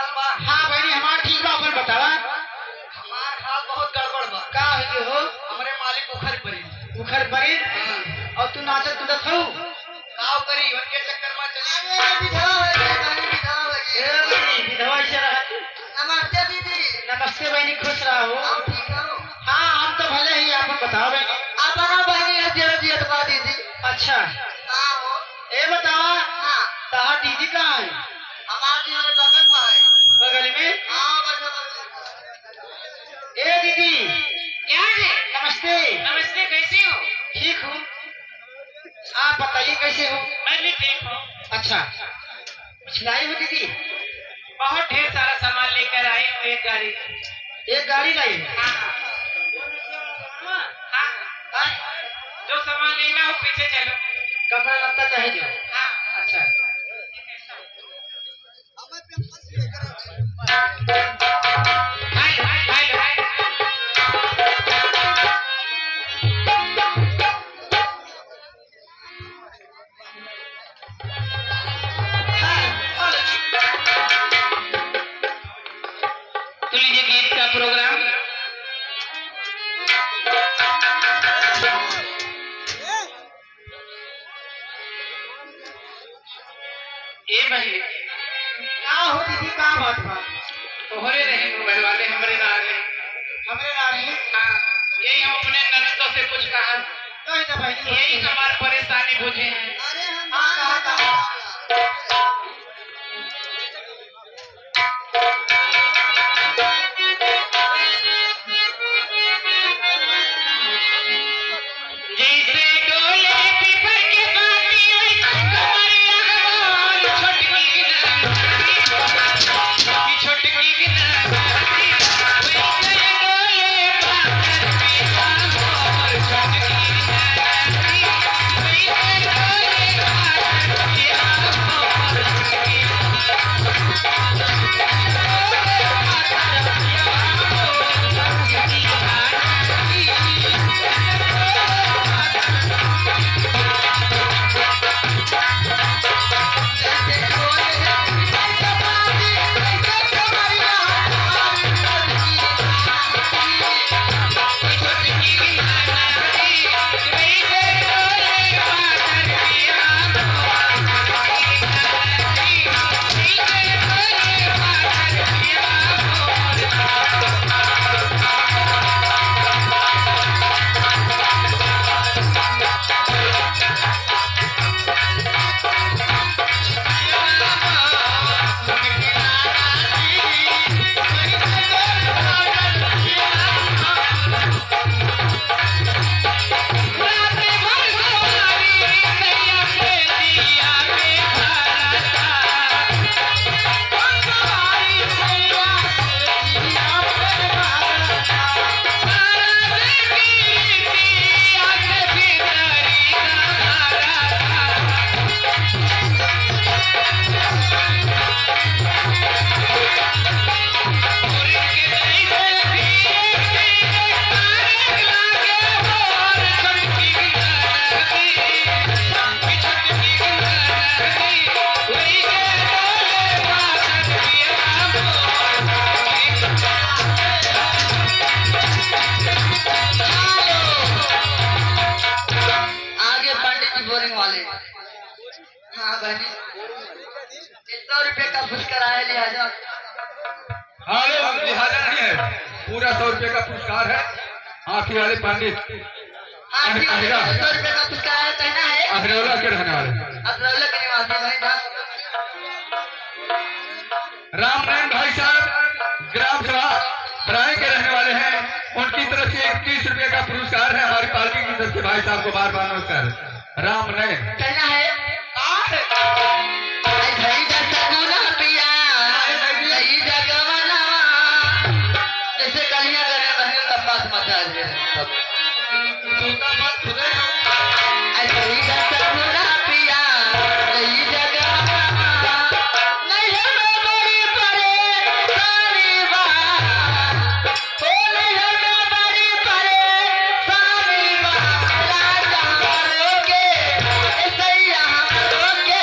हाल बा? हाँ बहनी हमार ठीक बा, अपन बतावा। हमार हाल बहुत गड़बड़ बा। का है हो? हमरे मालिक उखर पड़ी। उखर पड़ी? और तू नाचत कूदत हऊ? काव करी उनके चक्कर में चली। ए बहनी विधवा ऐसे रहत। नमस्ते दीदी। नमस्ते बहनी, खुश रहो। आप ठीक हो? हाँ हम तो भले ही, आपन बताओ बहनी। अपना बहनी है जियत बा दीदी। अच्छा हाँ हो। ए बतावा, हाँ। ताहा दीदी कहाँ है? हमार दीदी बगल में है। बगल में? हाँ बगल में। ए दीदी क्या है? नमस्ते। नमस्ते, कैसे हो? ठीक हूँ, आप बताइए कैसे हो? मैं भी ठीक हूँ। अच्छा, कुछ लाई हो दीदी? बहुत ढेर सारा सामान लेकर आई हूँ एक गाड़ी। एक गाड़ी लाई है? हाँ हाँ हाँ, जो सामान लेना हो पीछे चलो। कपड़ा लत्ता चाहे जो? हाँ अच्छा भाई भाई भाई भाई तो लीजिए गीत का प्रोग्राम। ए भाई का हो दीदी, का बात बा? तोहरे रहे मोबाइल वाले, हमरे ना रहे। हमरे ला रही? हाँ, यही हम अपने ननदों से कुछ कहा, कहीं तो बहनी यही हमारी परेशानी बुझे हैं। हाँ कहा जैसे डोले पीपर के पाती वैसे कमरिया हमारी छोटकी गिनाती वैसे डोले पाकर पे हमारी छोटकी गिनाती वैसे डोले पाकर पे हमारी छोटकी आगे पंडित जी बोरिंग वाले। हाँ बहनी 100 रुपए का पुरस्कार आया लिहाजा। हेलो, लिहाजा नहीं है, पूरा 100 रुपए का पुरस्कार है। आखिर वाले पंडित हाँ ठीक है, 100 रुपए का पुरस्कार आया, कहना है अहरौला के रहने वाले अकरौला के निवासी भाई था। राम नारायण भाई साहब ग्राम सभा बराए के रहने वाले हैं। उनकी तरफ से 21 रुपए का पुरस्कार है। हमारी पार्टी की तरफ से भाई साहब को बार बार नमस्कार। राम नारायण कहना है आई भाई जैसा गुना पिया सही जगवना जैसे कलियां करे बहन तब बात मचा दे सब आई भाई जैसा गुना पिया सही जगवना नहीं है मैं बड़ी परेशानी बा हो नहीं है मैं बड़ी परेशानी बा राजा रोके ऐसे ही हम रोके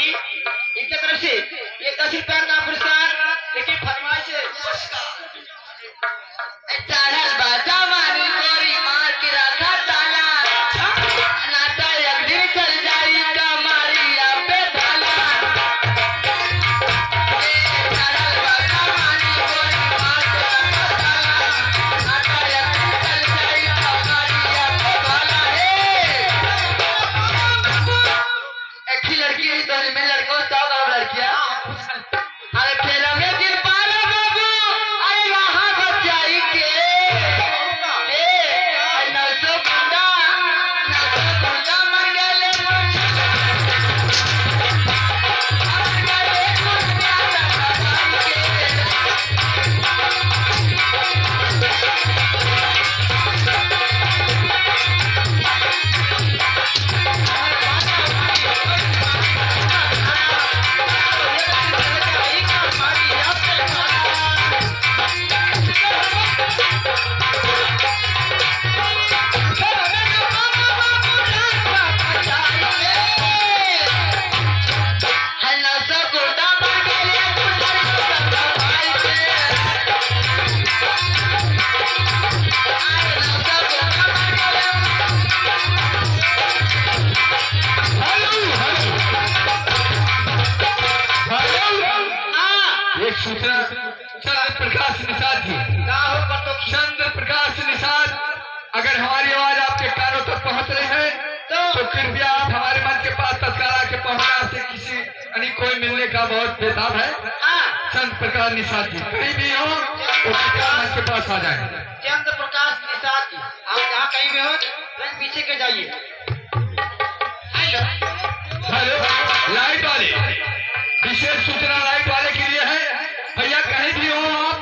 की इनके तरफ से ये 10 रुपया का पुरस्कार लेकिन फरमाइश है। चढ़ल बाजा मानी गोरी मार के रखा ताला नाता एक दिन चल जाई कमारिया पे धाला चढ़ल बाजा मानी गोरी मार के रखा ताला नाता एक दिन चल जाई कमारिया पे धाला एक ही लड़की है तो में लड़कों सब लड़कियां अरे फिर हमें दिल पाला बाबू अरे वहां बचाई के नसो गुंडा मंगल सूचना चंद्र प्रकाश निषाद जी, चंद्र प्रकाश निषाद, अगर हमारी आवाज आपके कानों तक पहुंच रही है तो कृपया आप हमारे मंच के पास तत्काल आके पहुंचना से किसी यानी कोई मिलने का बहुत बेताब है। चंद्र प्रकाश निषाद जी कहीं भी हो तो मंच के पास आ जाए। चंद्र प्रकाश निषाद जी आप जहाँ कहीं भी हो तुरंत पीछे के जाइए। हेलो लाइट वाले, विशेष सूचना लाइट वाले के लिए है। भैया कहीं भी हो आप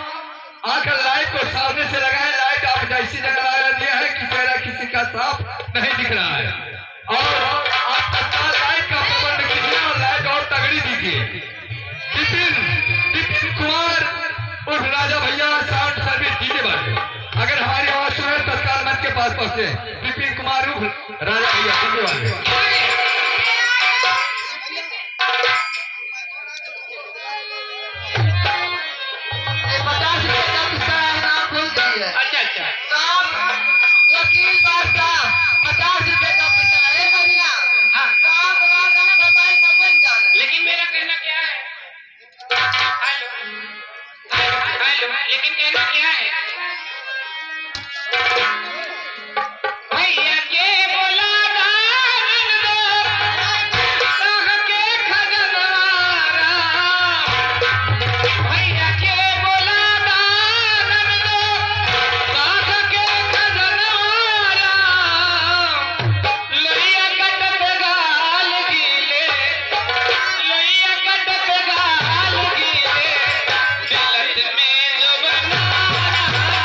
आकर लाइट को सामने से लगाएं। लाइट आप ऐसी जगह लगा दिया है कि चेहरा किसी का साफ नहीं दिख रहा है और आप तत्काल लाइट का प्रबंध कीजिए और लाइट और तगड़ी दीजिए। विपिन कुमार उर्फ राजा भैया साउंड सर्विस डीजे वाले, अगर हमारी आवाज सुने तत्काल मंच के पास पहुंचे। विपिन कुमार उर्फ राजा भैया डीजे वाले। अच्छा तो आप वकील बादशाह 50 रुपए का पैसा है महीना। हाँ तो आप हमारा गाना बताइए ना बन जाना। लेकिन मेरा कहना क्या है? हेलो, लेकिन कहना क्या है? भैया के बोला दान दो कह के खजनवारा, भैया के बोला दान दो कह के खजनवारा, लोहिया कटत गाल गीले, लोहिया कटत गाल गीले, दिलत में जो बनारा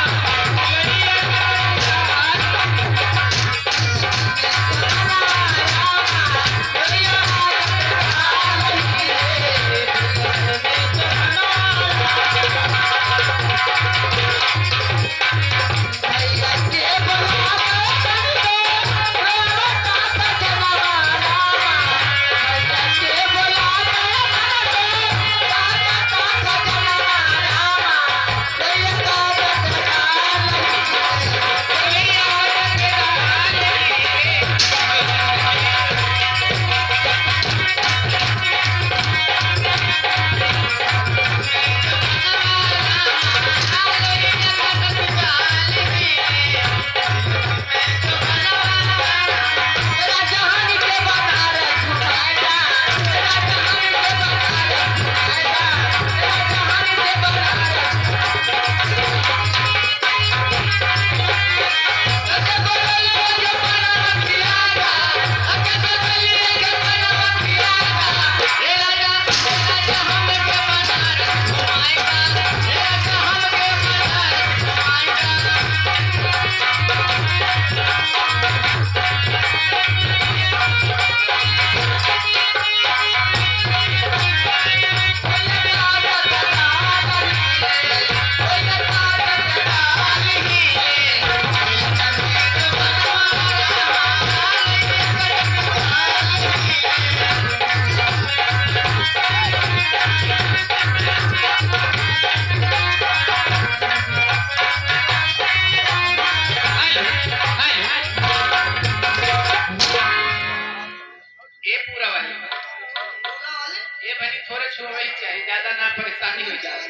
ये बनी थोड़े छुआ ही चाहिए, ज्यादा ना परेशानी हो जाए।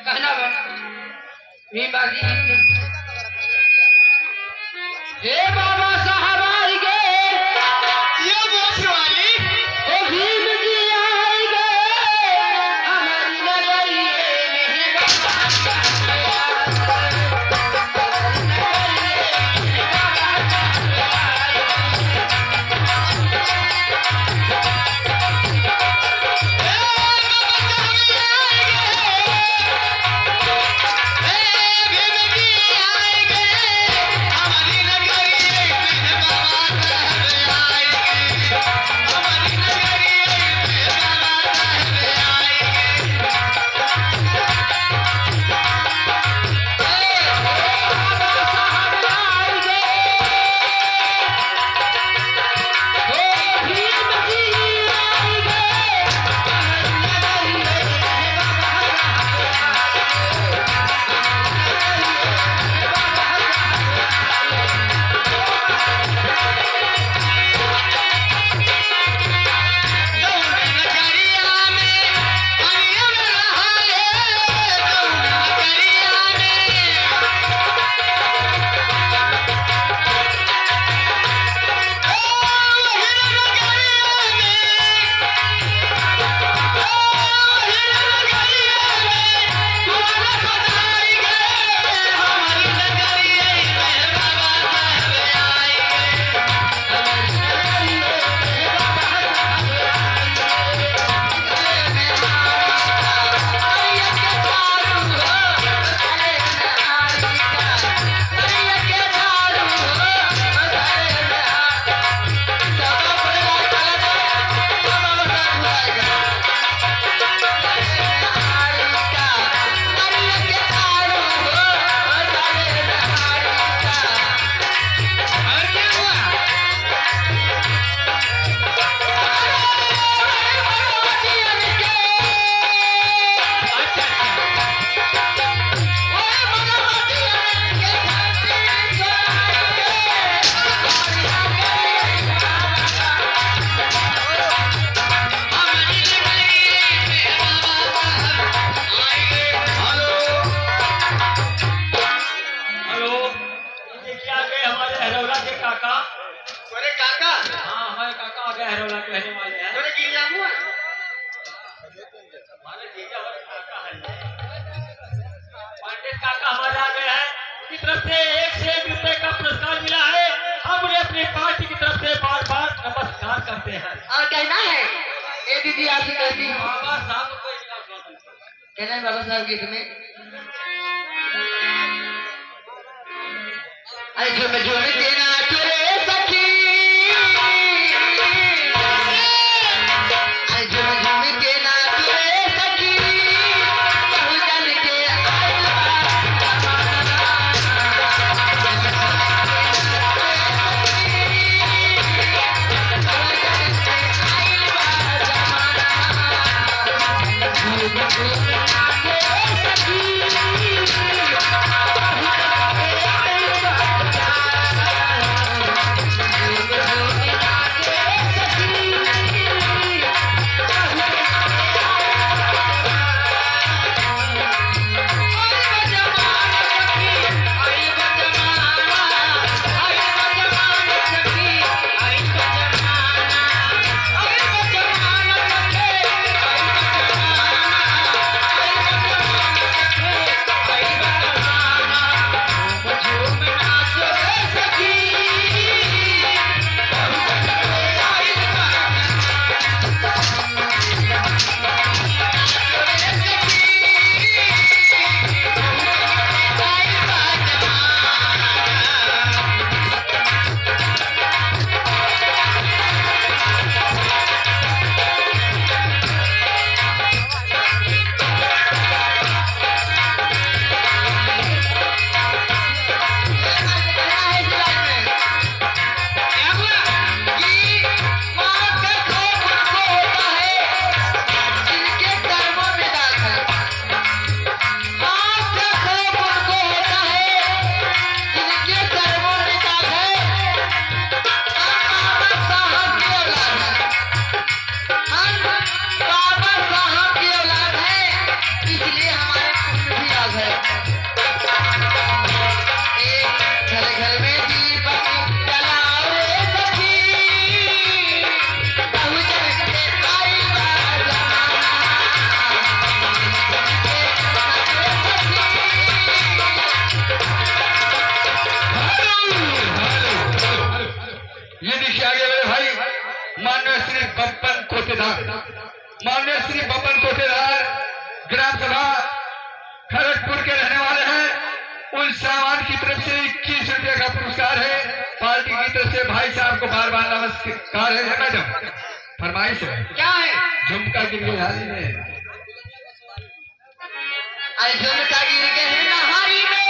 कहना बा मी बागी हे बाबा साहब आई गए ये बोस वाली हे भीम जी आई गए हमारी नगरिए में पंडित काका हमारे आ गए हैं की तरफ से 1 से 1 रुपए का पुरस्कार मिला है। हम उन्हें अपनी पार्टी की तरफ से बार बार नमस्कार करते हैं। और कहना है ए दीदी आपसे कहती हूँ बाबा साहब को कहना है बाबा साहब गीत में अरे झुम झुम के नाच रे सखी अरे झुम झुम के नाच रे सखी बहुजन के माननीय श्री बबन कोटेदार ग्राम सभा खड़गपुर के रहने वाले हैं। उन सामान की तरफ से 21 रुपये का पुरस्कार है। पार्टी की तरफ से भाई साहब को बार बार नमस्कार है। मैडम फरमाइश है क्या है? झुमका गिर गई हाली में, अरे झुमका गिर गए नहारी में